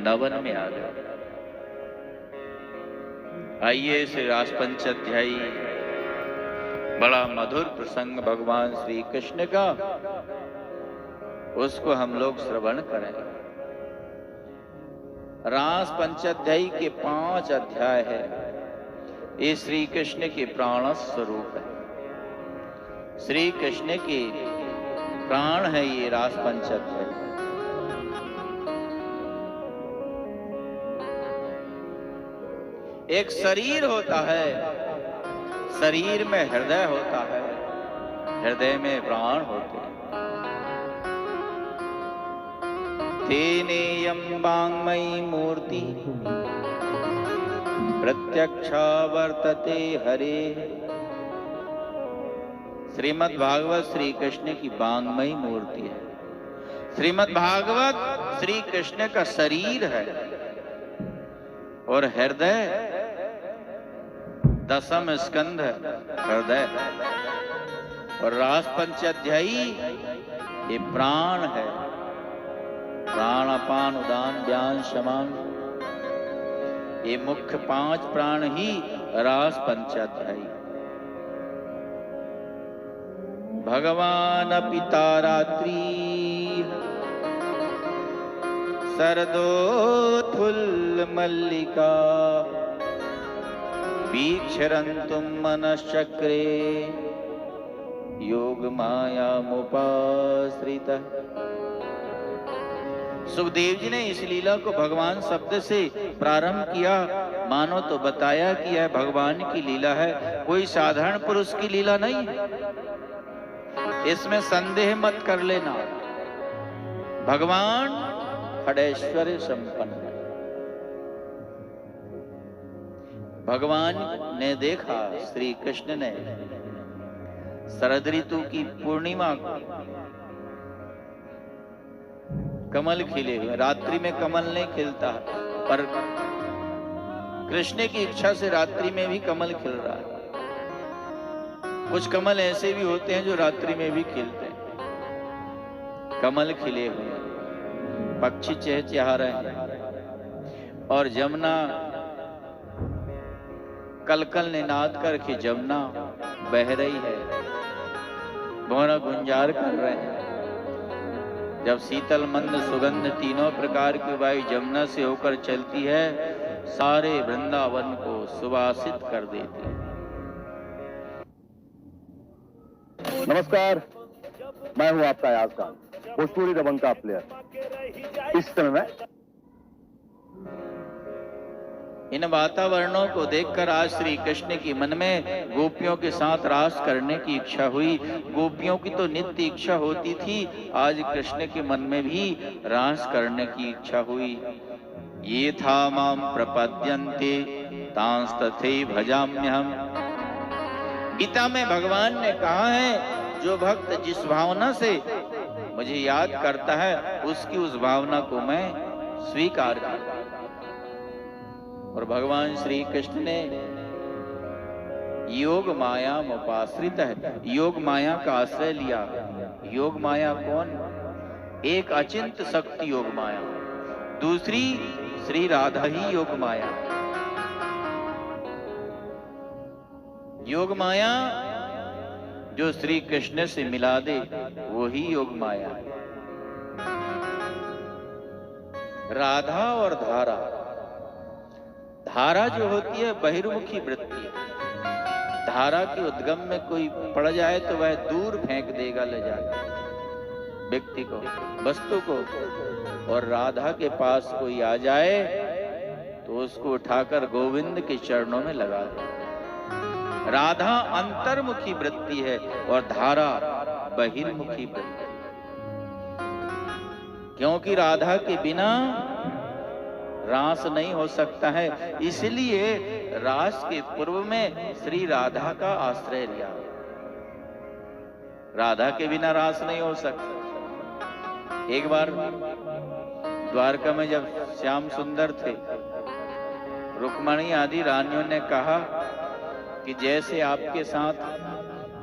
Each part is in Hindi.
नवन में आ गए। आइए श्री रास पंचाध्यायी बड़ा मधुर प्रसंग भगवान श्री कृष्ण का, उसको हम लोग श्रवण करें। रास पंचाध्यायी के 5 अध्याय है। ये श्री कृष्ण के प्राण स्वरूप है, श्री कृष्ण के प्राण है ये रास पंचाध्यायी। एक शरीर होता है, शरीर में हृदय होता है, हृदय में प्राण होते हैं। तेनेयं वाङ्मयी मूर्ति प्रत्यक्षा वर्तते हरे। श्रीमद् भागवत श्री कृष्ण की वाङ्मयी मूर्ति है। श्रीमद् भागवत श्री कृष्ण का शरीर है और हृदय दशम स्कंध हृदय, और रास पंचाध्यायी ये प्राण है। प्राण अपान उदान व्यान शमान, ये मुख्य 5 प्राण ही रास पंचाध्यायी। भगवान पिता रात्रि शरदोत्फुल्ल मल्लिका वीक्षरन्तुं मनश्चक्रे योग माया मुपाश्रितः। सुखदेव जी ने इस लीला को भगवान शब्द से प्रारंभ किया, मानो तो बताया कि यह भगवान की लीला है, कोई साधारण पुरुष की लीला नहीं है। इसमें संदेह मत कर लेना। भगवान खड़ैश्वर्य संपन्न है। भगवान ने देखा, श्री कृष्ण ने शरद ऋतु की पूर्णिमा कमल खिले हुए। रात्रि में कमल नहीं खिलता, पर कृष्ण की इच्छा से रात्रि में भी कमल खिल रहा है। कुछ कमल ऐसे भी होते हैं जो रात्रि में भी खिलते हैं। कमल खिले हुए, पक्षी चहचहा रहे हैं, और जमुना कलकल निनाद करके जमुना बह रही है, भौरा गुंजार कर रहे हैं। जब शीतल मंद सुगंध तीनों प्रकार की वायु जमुना से होकर चलती है, सारे वृंदावन को सुवासित कर देती है। नमस्कार, मैं हूं आपका याज खान, भोजपुरी दबंग का प्लेयर। इस समय मैं इन वातावरणों को देखकर आज श्री कृष्ण की मन में गोपियों के साथ रास करने की इच्छा हुई। गोपियों की तो नित्य इच्छा होती थी, आज कृष्ण के मन में भी रास करने की इच्छा हुई। ये था माम प्रपद्यन्ते तांस तथैव भजाम्यहम्। गीता में भगवान ने कहा है, जो भक्त जिस भावना से मुझे याद करता है, उसकी उस भावना को मैं स्वीकार करता हूं। और भगवान श्री कृष्ण ने योग माया मुपाश्रित है, योग माया का आश्रय लिया। योग माया कौन? एक अचिंत शक्ति योग माया, दूसरी श्री राधा ही योग माया। योग माया जो श्री कृष्ण से मिला दे, वो ही योग माया। राधा और धारा, धारा जो होती है बहिर्मुखी वृत्ति। धारा के उद्गम में कोई पड़ जाए तो वह दूर फेंक देगा ले जाकर व्यक्ति को, वस्तु को। और राधा के पास कोई आ जाए तो उसको उठाकर गोविंद के चरणों में लगा दे। राधा अंतर्मुखी वृत्ति है और धारा बहिर्मुखी वृत्ति, क्योंकि राधा के बिना रास नहीं हो सकता है। इसलिए रास के पूर्व में श्री राधा का आश्रय लिया। राधा के बिना रास नहीं हो सकता। एक बार द्वारका में जब श्याम सुंदर थे, रुक्मणी आदि रानियों ने कहा कि जैसे आपके साथ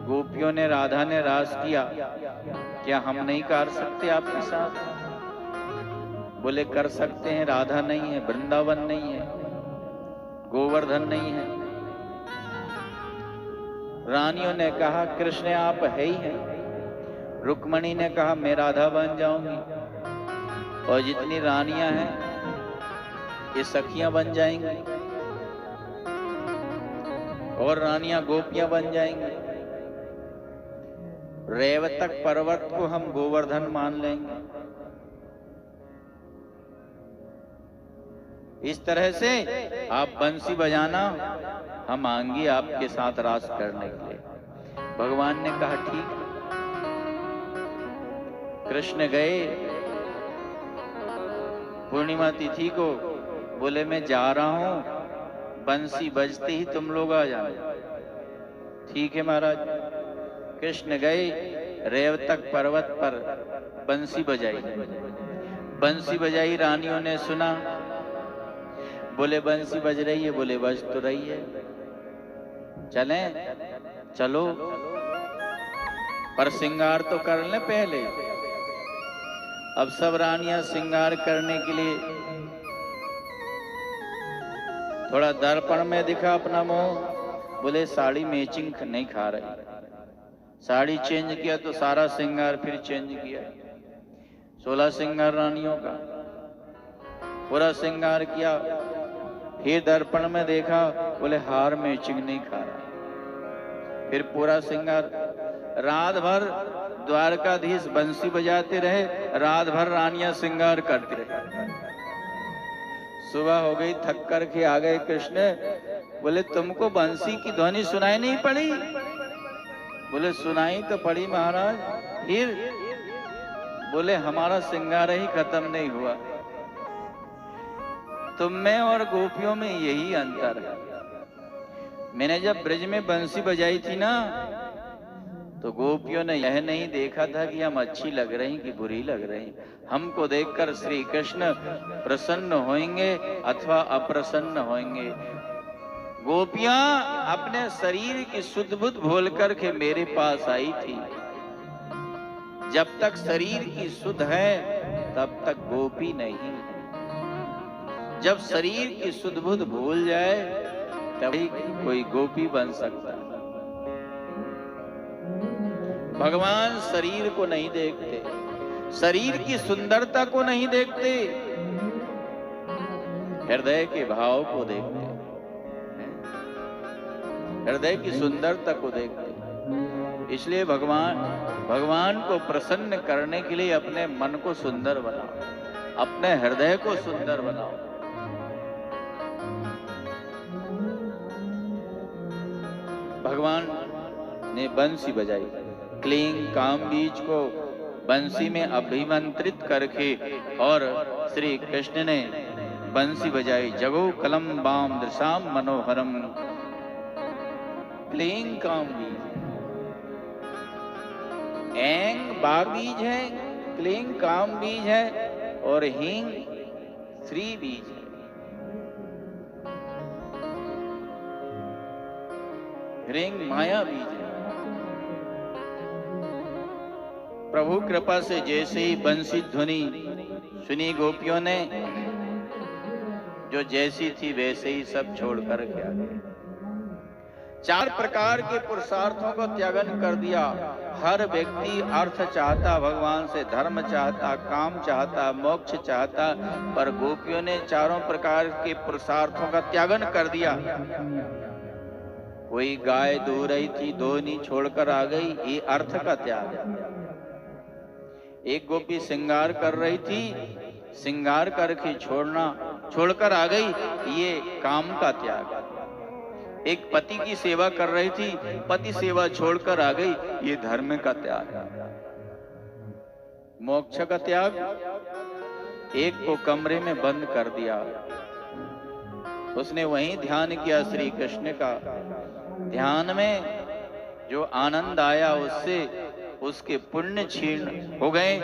गोपियों ने, राधा ने रास किया, क्या हम नहीं कर सकते आपके साथ? बोले कर सकते हैं, राधा नहीं है, वृंदावन नहीं है, गोवर्धन नहीं है। रानियों ने कहा कृष्ण आप है ही है। रुक्मणी ने कहा मैं राधा बन जाऊंगी, और जितनी रानियां हैं ये सखियां बन जाएंगी, और रानियां गोपियां बन जाएंगी। रेवतक पर्वत को हम गोवर्धन मान लेंगे। इस तरह से आप बंसी बजाना, हम आएंगे आपके साथ रास करने के लिए। भगवान ने कहा ठीक। कृष्ण गए पूर्णिमा तिथि को, बोले मैं जा रहा हूं, बंसी बजते ही तुम लोग आ जाना। ठीक है महाराज। कृष्ण गए, रेवतक पर्वत पर बंसी बजाई। बंसी बजाई, रानियों ने सुना, बोले बंसी बज रही है, बोले बज तो रही है, चलें, चलो, पर श्रृंगार तो कर लें पहले। अब सब रानियां श्रृंगार करने के लिए थोड़ा दर्पण में दिखा अपना मुंह, बोले साड़ी मैचिंग नहीं खा रही। साड़ी चेंज किया तो सारा श्रृंगार फिर चेंज किया। 16 श्रृंगार रानियों का पूरा श्रृंगार किया। फिर दर्पण में देखा, बोले हार मैचिंग नहीं खा रहा। फिर पूरा श्रृंगार। रात भर द्वारकाधीश बंसी बजाते रहे, रात भर रानियां श्रृंगार करती रही। सुबह हो गई, थक कर के आ गए कृष्ण। बोले तुमको बंसी की ध्वनि सुनाई नहीं पड़ी? बोले सुनाई तो पड़ी महाराज। फिर बोले हमारा श्रृंगार ही खत्म नहीं हुआ। तुम में और गोपियों में यही अंतर है। मैंने जब ब्रज में बंसी बजाई थी ना, तो गोपियों ने यह नहीं देखा था कि हम अच्छी लग रही कि बुरी लग रही। हमको देखकर श्री कृष्ण प्रसन्न होंगे अथवा अप्रसन्न होंगे। गोपियां अपने शरीर की शुद्ध बुद्ध भूल करके मेरे पास आई थी। जब तक शरीर की शुद्ध है तब तक गोपी नहीं। जब शरीर की शुद्ध बुद्ध भूल जाए तभी कोई गोपी बन सकता है। भगवान शरीर को नहीं देखते, शरीर की सुंदरता को नहीं देखते, हृदय के भाव को देखते, हृदय की सुंदरता को देखते। इसलिए भगवान को प्रसन्न करने के लिए अपने मन को सुंदर बनाओ, अपने हृदय को सुंदर बनाओ। भगवान ने बंसी बजाई, क्लीं काम बीज को बंसी में अभिमंत्रित करके, और श्री कृष्ण ने बंसी बजाई। जगो कलम बाम दृशाम मनोहरम। क्लीं काम बीज, एंग बाग बीज है, क्लीं काम बीज है, और हींग श्री बीज है। ह्रीं माया बीज है। प्रभु कृपा से जैसे ही बंसी ध्वनि सुनी गोपियों ने, जो जैसी थी वैसे ही सब छोड़ कर के आ गए। 4 प्रकार के पुरुषार्थों को त्यागन कर दिया। हर व्यक्ति अर्थ चाहता, भगवान से धर्म चाहता, काम चाहता, मोक्ष चाहता, पर गोपियों ने चारों प्रकार के पुरुषार्थों का त्यागन कर दिया। कोई गाय दो रही थी, दोहनी छोड़कर आ गई, ये अर्थ का त्याग। एक गोपी श्रृंगार कर रही थी, श्रृंगार करके छोड़कर आ गई, ये काम का त्याग। एक पति की सेवा कर रही थी, पति सेवा छोड़कर आ गई, ये धर्म का त्याग। मोक्ष का त्याग, एक को कमरे में बंद कर दिया, उसने वहीं ध्यान किया श्री कृष्ण का। ध्यान में जो आनंद आया उससे उसके पुण्य क्षीण हो गए,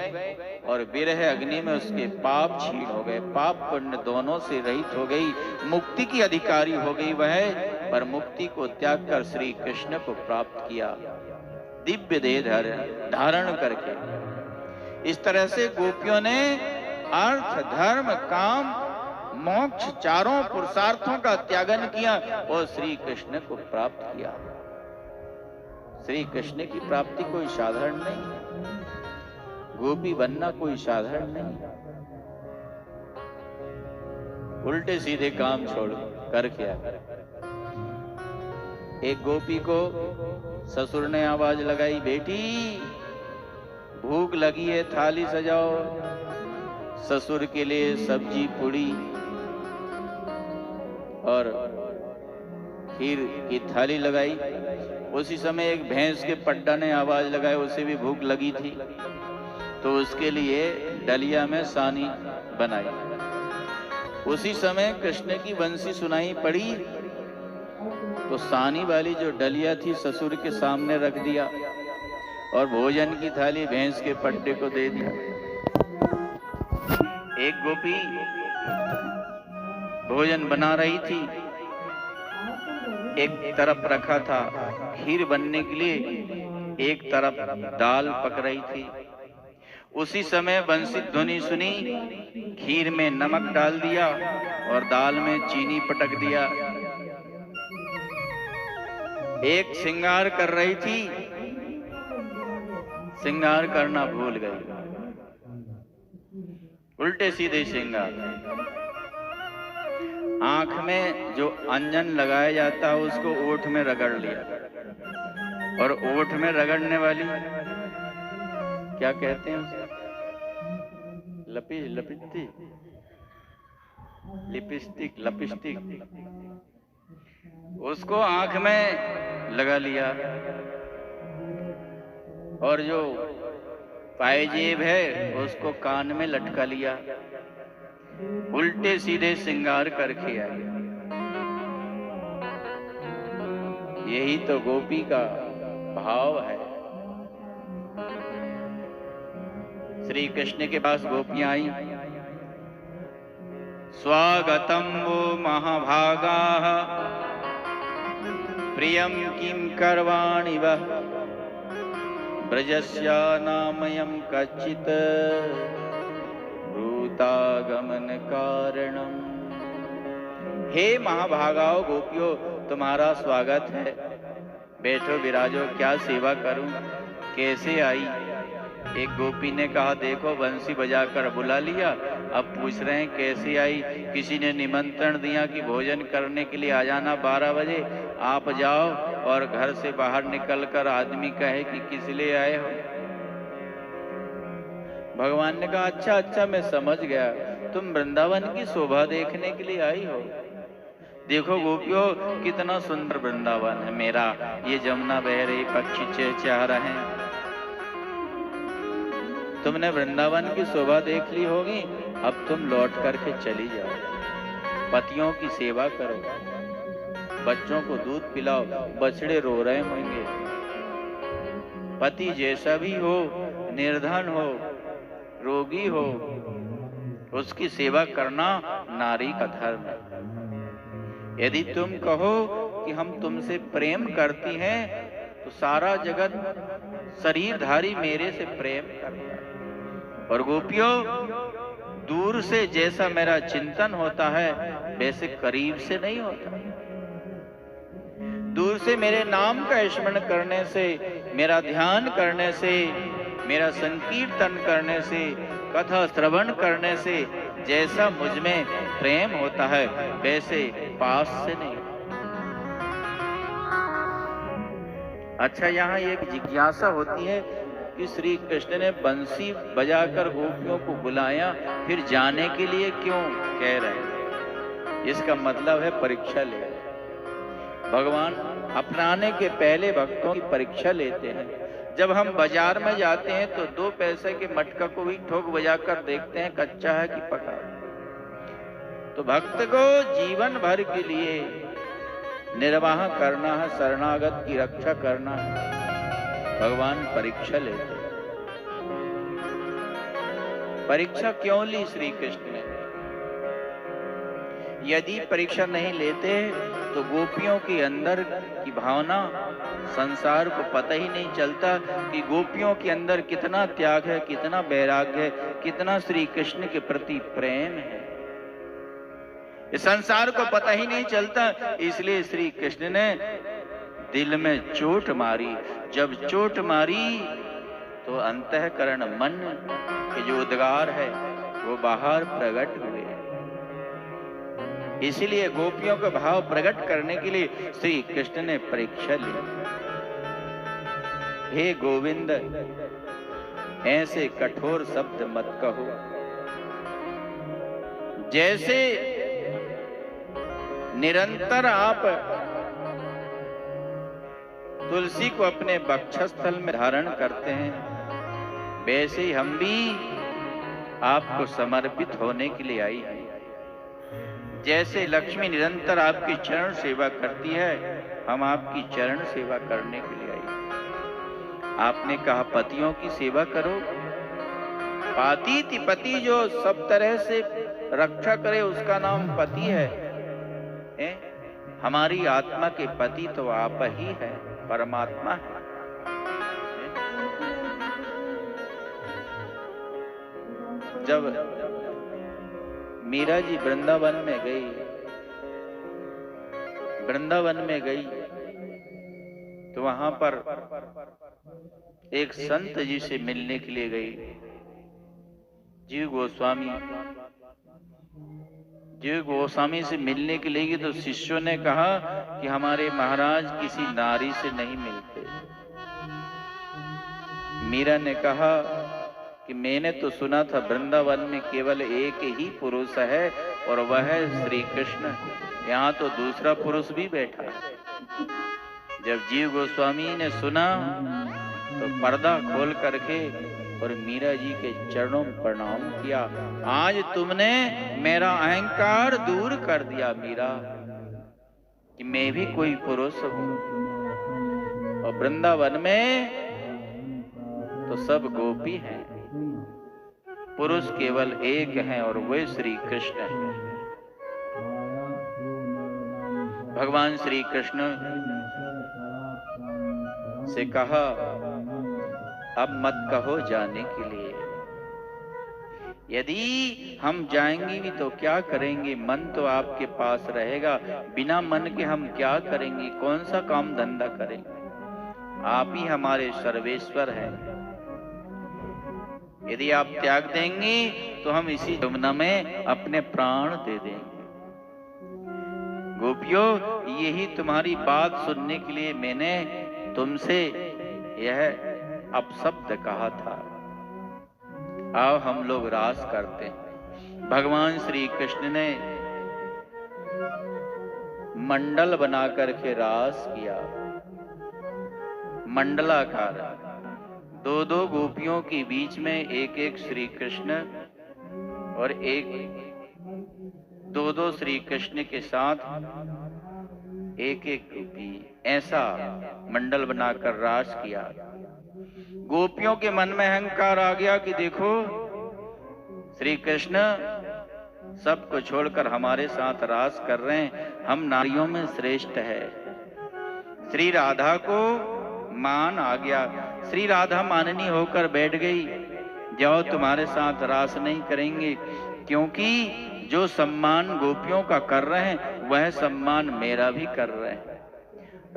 और विरह अग्नि में उसके पाप क्षीण हो गए। पाप पुण्य दोनों से रहित हो गई, मुक्ति की अधिकारी हो गई वह। पर मुक्ति को त्याग कर श्री कृष्ण को प्राप्त किया, दिव्य देह धारण करके। इस तरह से गोपियों ने अर्थ धर्म काम मोक्ष चारों पुरुषार्थों का त्यागन किया और श्री कृष्ण को प्राप्त किया। श्री कृष्ण की प्राप्ति कोई साधारण नहीं है, गोपी बनना कोई साधारण नहीं है। उल्टे सीधे काम छोड़ो, कर क्या? एक गोपी को ससुर ने आवाज लगाई, बेटी भूख लगी है, थाली सजाओ। ससुर के लिए सब्जी पूड़ी और खीर की थाली लगाई। उसी समय एक भैंस के पड्डा ने आवाज लगाई, उसे भी भूख लगी थी, तो उसके लिए डलिया में सानी बनाई। उसी समय कृष्ण की बंसी सुनाई पड़ी, तो सानी वाली जो डलिया थी ससुर के सामने रख दिया और भोजन की थाली भैंस के पट्टे को दे दिया। एक गोपी भोजन बना रही थी, एक तरफ रखा था खीर बनने के लिए, एक तरफ दाल पक रही थी। उसी समय बंसी ध्वनि सुनी, खीर में नमक डाल दिया और दाल में चीनी पटक दिया। एक श्रृंगार कर रही थी, श्रृंगार करना भूल गई, उल्टे सीधे श्रृंगार। आंख में जो अंजन लगाया जाता है उसको ओठ में रगड़ लिया, और ओठ में रगड़ने वाली क्या कहते हैं उसे? लिपस्टिक उसको आंख में लगा लिया, और जो पायजेब है उसको कान में लटका लिया। उल्टे सीधे श्रृंगार करके आई। यही तो गोपी का भाव है। श्री कृष्ण के पास गोपियां आई, स्वागतम वो महाभागा प्रियम किम करवाणि वह ब्रजस्या नामयम कच्चित भूतागमन कारणम। हे महाभागाओ गोपियों, तुम्हारा स्वागत है, बैठो विराजो, क्या सेवा करूं, कैसे आई? एक गोपी ने कहा, देखो बंसी बजाकर बुला लिया, अब पूछ रहे हैं कैसे आई? किसी ने निमंत्रण दिया कि भोजन करने के लिए आ जाना 12 बजे, आप जाओ, और घर से बाहर निकलकर आदमी कहे कि किस लिए आए हो? भगवान ने कहा, अच्छा अच्छा मैं समझ गया, तुम वृंदावन की शोभा देखने के लिए आई हो। देखो गोपियों, कितना सुंदर वृंदावन है मेरा, ये जमुना बह रही, पक्षी चहचहा रहे हैं। तुमने वृंदावन की शोभा देख ली होगी, अब तुम लौट करके चली जाओ, पतियों की सेवा करो, बच्चों को दूध पिलाओ, बछड़े रो रहे होंगे। पति जैसा भी हो, निर्धन हो, रोगी हो, उसकी सेवा करना नारी का धर्म है। यदि तुम कहो कि हम तुमसे प्रेम करती हैं, तो सारा जगत शरीरधारी मेरे से प्रेम करता है। और गोपियों, दूर से जैसा मेरा चिंतन होता है वैसे करीब से नहीं होता। दूर से मेरे नाम का स्मरण करने से, मेरा ध्यान करने से, मेरा संकीर्तन करने से, कथा श्रवण करने से जैसा मुझ में प्रेम होता है वैसे पास से नहीं। अच्छा, यहाँ एक जिज्ञासा होती है कि श्री कृष्ण ने बंसी बजाकर गोपियों को बुलाया, फिर जाने के लिए क्यों कह रहे हैं? इसका मतलब है परीक्षा ले। भगवान अपनाने के पहले भक्तों की परीक्षा लेते हैं। जब हम बाजार में जाते हैं तो 2 पैसे के मटका को भी ठोक बजाकर देखते हैं कच्चा है कि पका। तो भक्त को जीवन भर के लिए निर्वाह करना है, शरणागत की रक्षा करना है, भगवान परीक्षा लेते हैं। परीक्षा क्यों ली श्री कृष्ण ने? यदि परीक्षा नहीं लेते तो गोपियों के अंदर की भावना संसार को पता ही नहीं चलता कि गोपियों के अंदर कितना त्याग है, कितना वैराग्य है, कितना श्री कृष्ण के प्रति प्रेम है। इस संसार को पता ही नहीं चलता, इसलिए श्री कृष्ण ने दिल में चोट मारी। जब चोट मारी तो अंतःकरण मन के जो उद्गार है वो बाहर प्रकट हुए। इसलिए गोपियों का भाव प्रकट करने के लिए श्री कृष्ण ने परीक्षा ली। हे गोविंद, ऐसे कठोर शब्द मत कहो। जैसे निरंतर आप तुलसी को अपने वक्षस्थल में धारण करते हैं, वैसे ही हम भी आपको समर्पित होने के लिए आई हैं। जैसे लक्ष्मी निरंतर आपकी चरण सेवा करती है, हम आपकी चरण सेवा करने के लिए आई। आपने कहा पतियों की सेवा करो। पातीति, पति जो सब तरह से रक्षा करे उसका नाम पति है। हमारी आत्मा के पति तो आप ही है, परमात्मा है। जब मीरा जी वृंदावन में गई तो वहां पर एक संत जी से मिलने के लिए गई। जीव गोस्वामी से मिलने के लिए गई तो शिष्यों ने कहा कि हमारे महाराज किसी नारी से नहीं मिलते। मीरा ने कहा कि मैंने तो सुना था वृंदावन में केवल एक ही पुरुष है और वह है श्री कृष्ण। यहाँ तो दूसरा पुरुष भी बैठा है। जब जीव गोस्वामी ने सुना तो पर्दा खोल करके और मीरा जी के चरणों में प्रणाम किया। आज तुमने मेरा अहंकार दूर कर दिया मीरा, कि मैं भी कोई पुरुष हूं। और वृंदावन में तो सब गोपी हैं, पुरुष केवल एक हैं और वे श्री कृष्ण हैं। भगवान श्री कृष्ण से कहा अब मत कहो जाने के लिए। यदि हम जाएंगे भी तो क्या करेंगे, मन तो आपके पास रहेगा। बिना मन के हम क्या करेंगे, कौन सा काम धंधा करेंगे। आप ही हमारे सर्वेश्वर हैं। यदि आप त्याग देंगे तो हम इसी यमुना में अपने प्राण दे देंगे। गोपियों, यही तुम्हारी बात सुनने के लिए मैंने तुमसे यह अपशब्द कहा था। आओ हम लोग रास करते हैं। भगवान श्री कृष्ण ने मंडल बनाकर के रास किया, मंडलाकार। दो दो गोपियों के बीच में एक एक श्री कृष्ण और एक दो दो श्री कृष्ण के साथ एक एक गोपी, ऐसा मंडल बनाकर रास किया। गोपियों के मन में अहंकार आ गया कि देखो श्री कृष्ण सबको छोड़कर हमारे साथ रास कर रहे हैं, हम नारियों में श्रेष्ठ है। श्री राधा को मान आ गया। श्री राधा माननी होकर बैठ गई, जाओ तुम्हारे साथ रास नहीं करेंगे, क्योंकि जो सम्मान गोपियों का कर रहे हैं वह सम्मान मेरा भी कर रहे हैं।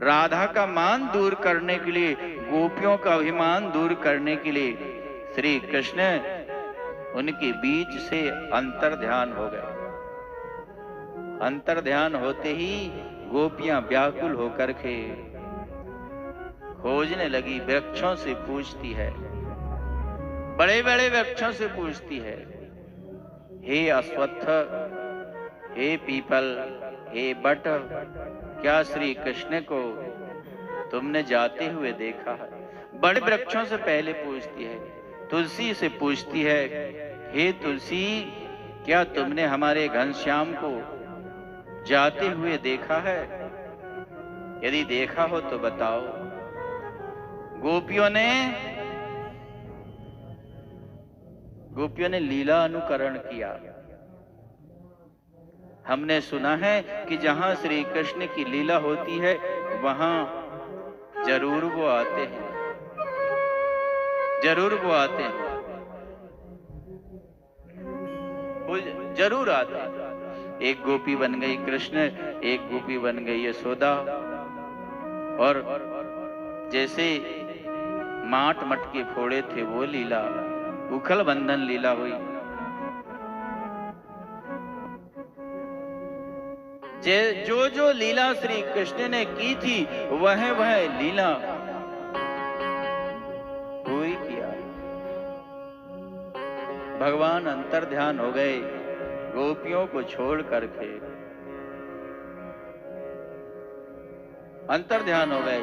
राधा का मान दूर करने के लिए, गोपियों का अभिमान दूर करने के लिए श्री कृष्ण उनके बीच से अंतर ध्यान हो गए। अंतर ध्यान होते ही गोपियां व्याकुल होकर के खोजने लगी। वृक्षों से पूछती है, बड़े बड़े वृक्षों से पूछती है, हे अश्वत्थ, हे पीपल, हे बट, क्या श्री कृष्ण को तुमने जाते हुए देखा है? बड़े वृक्षों से पहले पूछती है। तुलसी से पूछती है, हे तुलसी, क्या तुमने हमारे घनश्याम को जाते हुए देखा है? यदि देखा हो तो बताओ। गोपियों ने लीला अनुकरण किया। हमने सुना है कि जहां श्री कृष्ण की लीला होती है वहां जरूर वो आते हैं, जरूर वो आते हैं, वो जरूर आते हैं। एक गोपी बन गई कृष्ण, एक गोपी बन गई यशोदा, और जैसे माट मटके फोड़े थे वो लीला, उखल बंधन लीला हुई। जो जो लीला श्री कृष्ण ने की थी वह लीला पूरी किया। भगवान अंतर ध्यान हो गए गोपियों को छोड़ करके, अंतर ध्यान हो गए,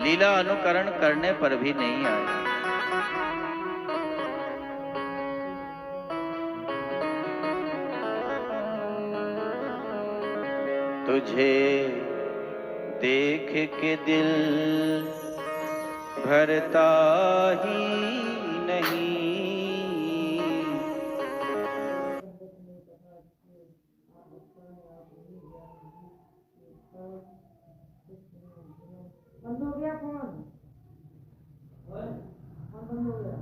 लीला अनुकरण करने पर भी नहीं आए। तुझे देख के दिल भरता ही नहीं, बंद हो गया फोन, बंद हो गया।